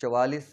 44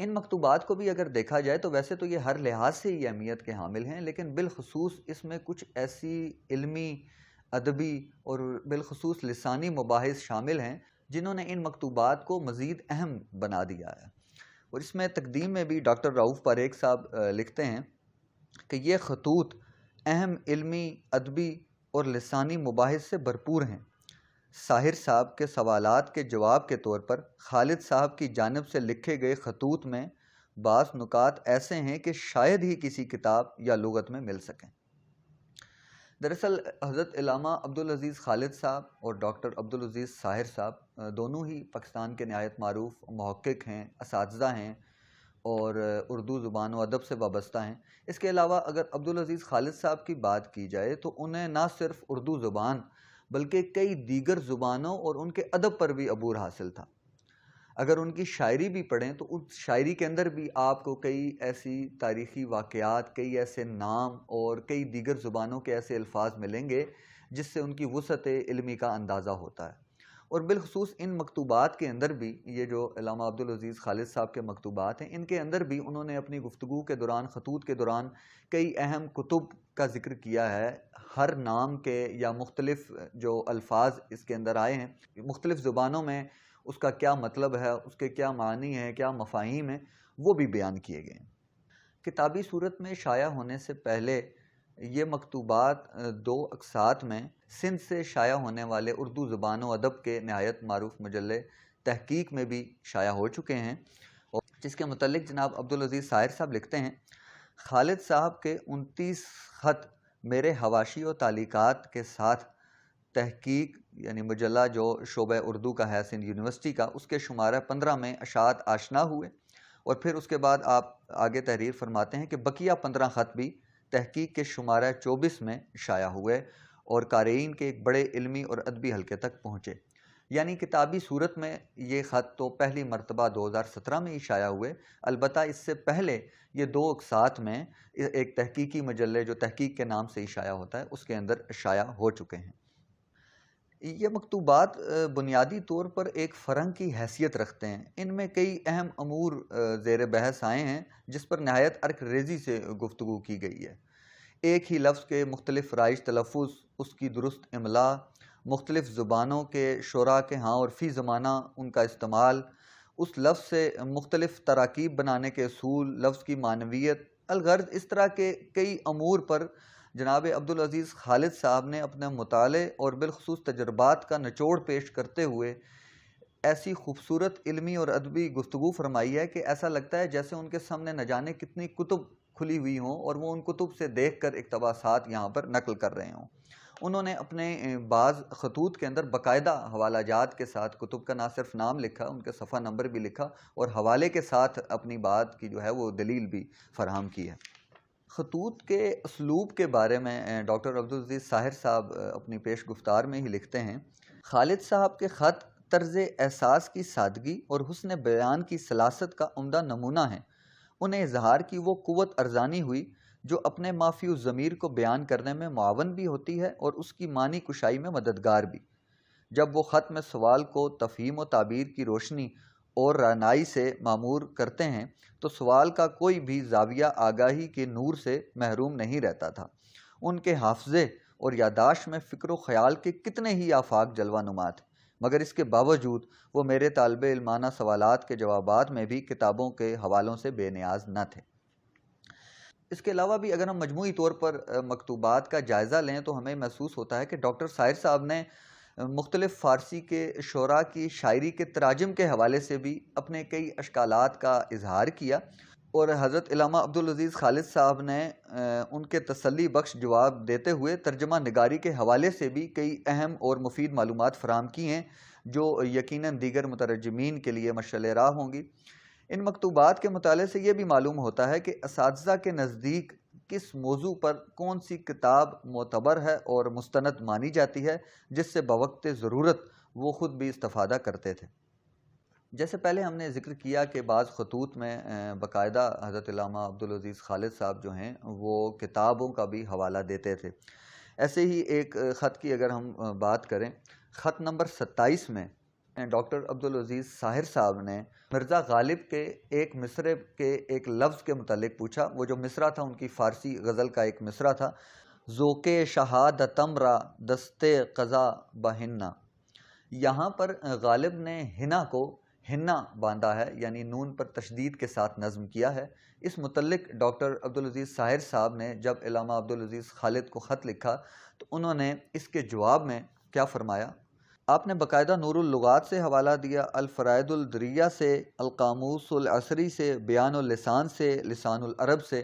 ان مکتوبات کو بھی اگر دیکھا جائے تو ویسے تو یہ ہر لحاظ سے ہی اہمیت کے حامل ہیں، لیکن بالخصوص اس میں کچھ ایسی علمی، ادبی اور بالخصوص لسانی مباحث شامل ہیں جنہوں نے ان مکتوبات کو مزید اہم بنا دیا ہے۔ اور اس میں تقدیم میں بھی ڈاکٹر رؤف پاریکھ صاحب لکھتے ہیں کہ یہ خطوط اہم علمی، ادبی اور لسانی مباحث سے بھرپور ہیں۔ ساحر صاحب کے سوالات کے جواب کے طور پر خالد صاحب کی جانب سے لکھے گئے خطوط میں بعض نکات ایسے ہیں کہ شاید ہی کسی کتاب یا لغت میں مل سکیں۔ دراصل حضرت علامہ عبدالعزیز خالد صاحب اور ڈاکٹر عبدالعزیز ساحر صاحب دونوں ہی پاکستان کے نہایت معروف محقق ہیں، اساتذہ ہیں اور اردو زبان و ادب سے وابستہ ہیں۔ اس کے علاوہ اگر عبدالعزیز خالد صاحب کی بات کی جائے تو انہیں نہ صرف اردو زبان بلکہ کئی دیگر زبانوں اور ان کے ادب پر بھی عبور حاصل تھا۔ اگر ان کی شاعری بھی پڑھیں تو اس شاعری کے اندر بھی آپ کو کئی ایسی تاریخی واقعات، کئی ایسے نام اور کئی دیگر زبانوں کے ایسے الفاظ ملیں گے جس سے ان کی وسعت علمی کا اندازہ ہوتا ہے۔ اور بالخصوص ان مکتوبات کے اندر بھی، یہ جو علامہ عبدالعزیز خالد صاحب کے مکتوبات ہیں، ان کے اندر بھی انہوں نے اپنی گفتگو کے دوران، خطوط کے دوران کئی اہم کتب کا ذکر کیا ہے۔ ہر نام کے یا مختلف جو الفاظ اس کے اندر آئے ہیں، مختلف زبانوں میں اس کا کیا مطلب ہے، اس کے کیا معنی ہیں، کیا مفاہیم ہیں، وہ بھی بیان کیے گئے ہیں۔ کتابی صورت میں شائع ہونے سے پہلے یہ مکتوبات دو اقساط میں سندھ سے شائع ہونے والے اردو زبان و ادب کے نہایت معروف مجلے تحقیق میں بھی شائع ہو چکے ہیں، اور جس کے متعلق جناب عبدالعزیز ساحر صاحب لکھتے ہیں، خالد صاحب کے 29 خط میرے حواشی و تعلیقات کے ساتھ تحقیق یعنی مجلہ جو شعبہ اردو کا ہے سندھ یونیورسٹی کا، اس کے شمارہ 15 میں اشاعت آشنا ہوئے، اور پھر اس کے بعد آپ آگے تحریر فرماتے ہیں کہ بقیہ 15 خط بھی تحقیق کے شمارہ 24 میں شائع ہوئے اور قارئین کے ایک بڑے علمی اور ادبی حلقے تک پہنچے۔ یعنی کتابی صورت میں یہ خط تو پہلی مرتبہ 2017 میں ہی شائع ہوئے، البتہ اس سے پہلے یہ دو اقساط میں ایک تحقیقی مجلے جو تحقیق کے نام سے ہی شائع ہوتا ہے، اس کے اندر شائع ہو چکے ہیں۔ یہ مکتوبات بنیادی طور پر ایک فرہنگ کی حیثیت رکھتے ہیں۔ ان میں کئی اہم امور زیر بحث آئے ہیں جس پر نہایت عرق ریزی سے گفتگو کی گئی ہے۔ ایک ہی لفظ کے مختلف رائج تلفظ، اس کی درست املا، مختلف زبانوں کے شعراء کے ہاں اور فی زمانہ ان کا استعمال، اس لفظ سے مختلف تراکیب بنانے کے اصول، لفظ کی معنویت، الغرض اس طرح کے کئی امور پر جناب عبدالعزیز خالد صاحب نے اپنے مطالعے اور بالخصوص تجربات کا نچوڑ پیش کرتے ہوئے ایسی خوبصورت علمی اور ادبی گفتگو فرمائی ہے کہ ایسا لگتا ہے جیسے ان کے سامنے نہ جانے کتنی کتب کھلی ہوئی ہوں اور وہ ان کتب سے دیکھ کر اقتباسات یہاں پر نقل کر رہے ہوں۔ انہوں نے اپنے بعض خطوط کے اندر باقاعدہ حوالہ جات کے ساتھ کتب کا نہ صرف نام لکھا، ان کے صفحہ نمبر بھی لکھا اور حوالے کے ساتھ اپنی بات کی جو ہے وہ دلیل بھی فراہم کی ہے۔ خطوط کے اسلوب کے بارے میں ڈاکٹر عبدالعزیز ساحر صاحب اپنی پیش گفتار میں ہی لکھتے ہیں، خالد صاحب کے خط طرز احساس کی سادگی اور حسن بیان کی سلاست کا عمدہ نمونہ ہیں۔ انہیں اظہار کی وہ قوت ارزانی ہوئی جو اپنے مافی الضمیر کو بیان کرنے میں معاون بھی ہوتی ہے اور اس کی معنی کشائی میں مددگار بھی۔ جب وہ خط میں سوال کو تفہیم و تعبیر کی روشنی اور رعنائی سے معمور کرتے ہیں تو سوال کا کوئی بھی زاویہ آگاہی کے نور سے محروم نہیں رہتا تھا۔ ان کے حافظے اور یادداشت میں فکر و خیال کے کتنے ہی آفاق جلوہ نما تھے، مگر اس کے باوجود وہ میرے طالب علمانہ سوالات کے جوابات میں بھی کتابوں کے حوالوں سے بے نیاز نہ تھے۔ اس کے علاوہ بھی اگر ہم مجموعی طور پر مکتوبات کا جائزہ لیں تو ہمیں محسوس ہوتا ہے کہ ڈاکٹر ساحر صاحب نے مختلف فارسی کے شعراء کی شاعری کے تراجم کے حوالے سے بھی اپنے کئی اشکالات کا اظہار کیا، اور حضرت علامہ عبدالعزیز خالد صاحب نے ان کے تسلی بخش جواب دیتے ہوئے ترجمہ نگاری کے حوالے سے بھی کئی اہم اور مفید معلومات فراہم کی ہیں جو یقیناً دیگر مترجمین کے لیے مشعل راہ ہوں گی۔ ان مکتوبات کے مطالعے سے یہ بھی معلوم ہوتا ہے کہ اساتذہ کے نزدیک کس موضوع پر کون سی کتاب معتبر ہے اور مستند مانی جاتی ہے، جس سے بوقت ضرورت وہ خود بھی استفادہ کرتے تھے۔ جیسے پہلے ہم نے ذکر کیا کہ بعض خطوط میں باقاعدہ حضرت علامہ عبدالعزیز خالد صاحب جو ہیں وہ کتابوں کا بھی حوالہ دیتے تھے۔ ایسے ہی ایک خط کی اگر ہم بات کریں، خط نمبر 27 میں ڈاکٹر عبدالعزیز ساحر صاحب نے مرزا غالب کے ایک مصرع کے ایک لفظ کے متعلق پوچھا. وہ جو مصرع تھا ان کی فارسی غزل کا ایک مصرع تھا، ذوق شہادتم را دستے قضا بہنہ. یہاں پر غالب نے ہنا کو ہنہ باندھا ہے، یعنی نون پر تشدید کے ساتھ نظم کیا ہے. اس متعلق ڈاکٹر عبدالعزیز ساحر صاحب نے جب علامہ عبدالعزیز خالد کو خط لکھا تو انہوں نے اس کے جواب میں کیا فرمایا؟ آپ نے باقاعدہ نور اللغات سے حوالہ دیا، الفرائد الدریہ سے، القاموس العصری سے، بیان اللسان سے، لسان العرب سے،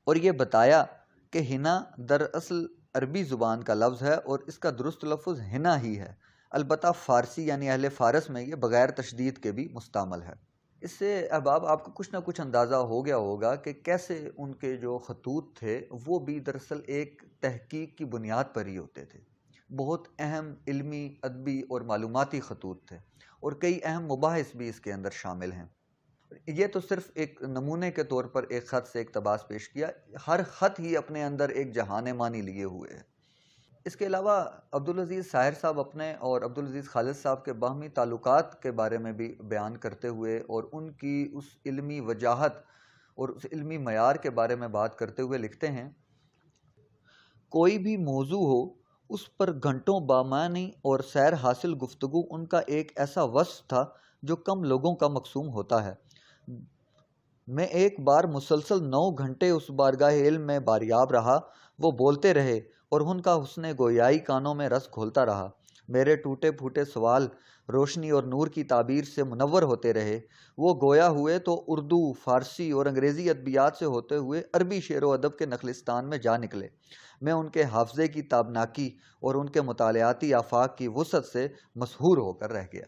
اور یہ بتایا کہ ہنا دراصل عربی زبان کا لفظ ہے اور اس کا درست لفظ ہنا ہی ہے، البتہ فارسی یعنی اہل فارس میں یہ بغیر تشدید کے بھی مستعمل ہے. اس سے احباب آپ کو کچھ نہ کچھ اندازہ ہو گیا ہوگا کہ کیسے ان کے جو خطوط تھے وہ بھی دراصل ایک تحقیق کی بنیاد پر ہی ہوتے تھے. بہت اہم علمی، ادبی اور معلوماتی خطوط تھے اور کئی اہم مباحث بھی اس کے اندر شامل ہیں. یہ تو صرف ایک نمونے کے طور پر ایک خط سے اقتباس پیش کیا، ہر خط ہی اپنے اندر ایک جہان معنی لیے ہوئے ہے. اس کے علاوہ عبدالعزیز ساحر صاحب اپنے اور عبدالعزیز خالد صاحب کے باہمی تعلقات کے بارے میں بھی بیان کرتے ہوئے اور ان کی اس علمی وجاہت اور اس علمی معیار کے بارے میں بات کرتے ہوئے لکھتے ہیں، کوئی بھی موضوع ہو اس پر گھنٹوں بامعنی اور سیر حاصل گفتگو ان کا ایک ایسا وصف تھا جو کم لوگوں کا مقسوم ہوتا ہے. میں ایک بار مسلسل 9 گھنٹے اس بارگاہ علم میں باریاب رہا، وہ بولتے رہے اور ان کا حسن گویائی کانوں میں رس گھولتا رہا. میرے ٹوٹے پھوٹے سوال روشنی اور نور کی تعبیر سے منور ہوتے رہے. وہ گویا ہوئے تو اردو، فارسی اور انگریزی ادبیات سے ہوتے ہوئے عربی شعر و ادب کے نخلستان میں جا نکلے. میں ان کے حافظے کی تابناکی اور ان کے مطالعاتی آفاق کی وسعت سے مسحور ہو کر رہ گیا.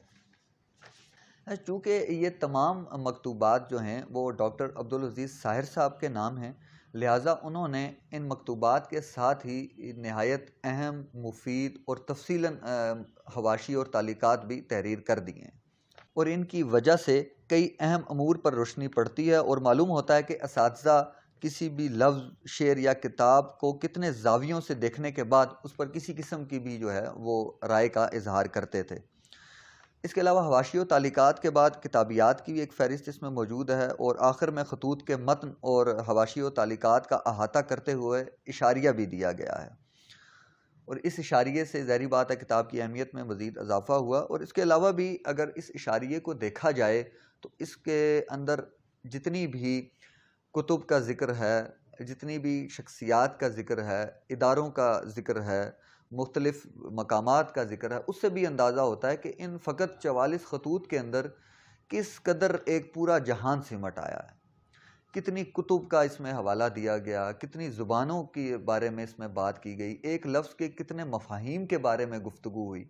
چونکہ یہ تمام مکتوبات جو ہیں وہ ڈاکٹر عبدالعزیز ساحر صاحب کے نام ہیں، لہٰذا انہوں نے ان مکتوبات کے ساتھ ہی نہایت اہم، مفید اور تفصیلاً حواشی اور تعلیقات بھی تحریر کر دی ہیں، اور ان کی وجہ سے کئی اہم امور پر روشنی پڑتی ہے اور معلوم ہوتا ہے کہ اساتذہ کسی بھی لفظ، شعر یا کتاب کو کتنے زاویوں سے دیکھنے کے بعد اس پر کسی قسم کی بھی جو ہے وہ رائے کا اظہار کرتے تھے. اس کے علاوہ حواشی و تعلیقات کے بعد کتابیات کی بھی ایک فہرست اس میں موجود ہے، اور آخر میں خطوط کے متن اور حواشی و تعلیقات کا احاطہ کرتے ہوئے اشاریہ بھی دیا گیا ہے، اور اس اشاریے سے ظاہری بات ہے کتاب کی اہمیت میں مزید اضافہ ہوا. اور اس کے علاوہ بھی اگر اس اشاریے کو دیکھا جائے تو اس کے اندر جتنی بھی کتب کا ذکر ہے، جتنی بھی شخصیات کا ذکر ہے، اداروں کا ذکر ہے، مختلف مقامات کا ذکر ہے، اس سے بھی اندازہ ہوتا ہے کہ ان فقط 44 خطوط کے اندر کس قدر ایک پورا جہان سمٹ آیا ہے. کتنی کتب کا اس میں حوالہ دیا گیا، کتنی زبانوں کے بارے میں اس میں بات کی گئی، ایک لفظ کے کتنے مفاہیم کے بارے میں گفتگو ہوئی.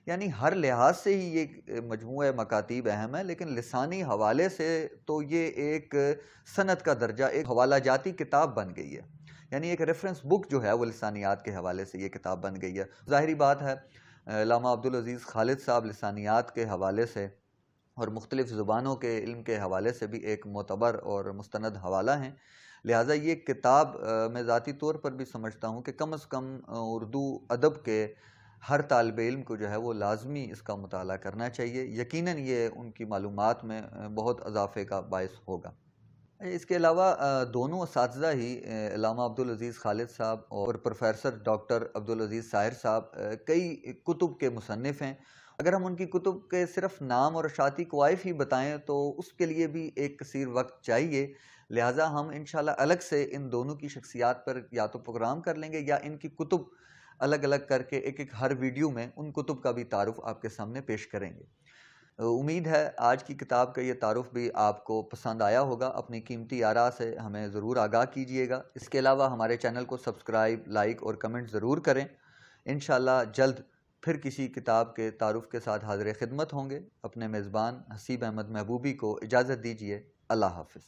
یعنی ہر لحاظ سے ہی یہ مجموعہ مکاتیب اہم ہے، لیکن لسانی حوالے سے تو یہ ایک سند کا درجہ، ایک حوالہ جاتی کتاب بن گئی ہے. یعنی ایک ریفرنس بک جو ہے وہ لسانیات کے حوالے سے یہ کتاب بن گئی ہے. ظاہری بات ہے علامہ عبدالعزیز خالد صاحب لسانیات کے حوالے سے اور مختلف زبانوں کے علم کے حوالے سے بھی ایک معتبر اور مستند حوالہ ہیں، لہٰذا یہ کتاب میں ذاتی طور پر بھی سمجھتا ہوں کہ کم از کم اردو ادب کے ہر طالب علم کو جو ہے وہ لازمی اس کا مطالعہ کرنا چاہیے. یقیناً یہ ان کی معلومات میں بہت اضافے کا باعث ہوگا. اس کے علاوہ دونوں اساتذہ ہی علامہ عبدالعزیز خالد صاحب اور پروفیسر ڈاکٹر عبدالعزیز ساحر صاحب کئی کتب کے مصنف ہیں. اگر ہم ان کی کتب کے صرف نام اور اشاعتی کوائف ہی بتائیں تو اس کے لیے بھی ایک کثیر وقت چاہیے، لہٰذا ہم انشاءاللہ الگ سے ان دونوں کی شخصیات پر یا تو پروگرام کر لیں گے یا ان کی کتب الگ الگ کر کے ایک ہر ویڈیو میں ان کتب کا بھی تعارف آپ کے سامنے پیش کریں گے. امید ہے آج کی کتاب کا یہ تعارف بھی آپ کو پسند آیا ہوگا. اپنی قیمتی آراء سے ہمیں ضرور آگاہ کیجیے گا. اس کے علاوہ ہمارے چینل کو سبسکرائب، لائک اور کمنٹ ضرور کریں. انشاءاللہ جلد پھر کسی کتاب کے تعارف کے ساتھ حاضر خدمت ہوں گے. اپنے میزبان حسیب احمد محبوبی کو اجازت دیجیے. اللہ حافظ.